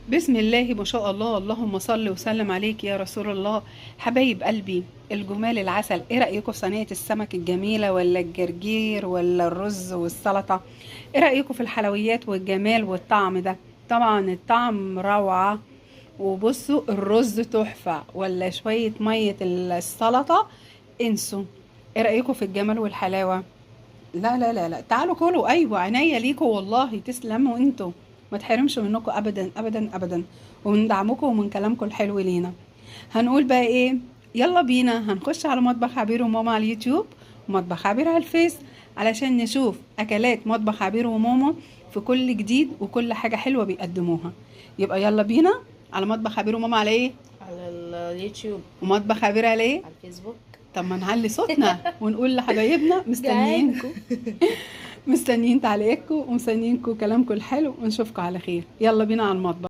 بسم الله ما شاء الله، اللهم صل وسلم عليك يا رسول الله. حبايب قلبي الجمال العسل، ايه رأيكم في صينية السمك الجميلة ولا الجرجير ولا الرز والسلطة؟ ايه رأيكم في الحلويات والجمال والطعم ده؟ طبعا الطعم روعة. وبصوا الرز تحفة ولا شوية مية السلطة، انسوا. ايه رأيكم في الجمال والحلاوة؟ لا لا لا لا، تعالوا كلوا، ايوه عينيا ليكوا والله، تسلموا انتوا. ما تحرمش منكم ابدا ابدا ابدا، ومن دعمكم ومن كلامكم الحلو لينا. هنقول بقى ايه؟ يلا بينا هنخش على مطبخ عبير وماما على اليوتيوب، ومطبخ عبير على الفيس، علشان نشوف اكلات مطبخ عبير وماما في كل جديد وكل حاجة حلوة بيقدموها. يبقى يلا بينا على مطبخ عبير وماما على ايه؟ على اليوتيوب. ومطبخ عبير على ايه؟ على الفيسبوك. طب ما نعلي صوتنا ونقول لحبايبنا جعان. مستنيينكم. مستنيين تعليقكم ومستنيينكم كلامكم الحلو، ونشوفكم على خير. يلا بينا على المطبخ.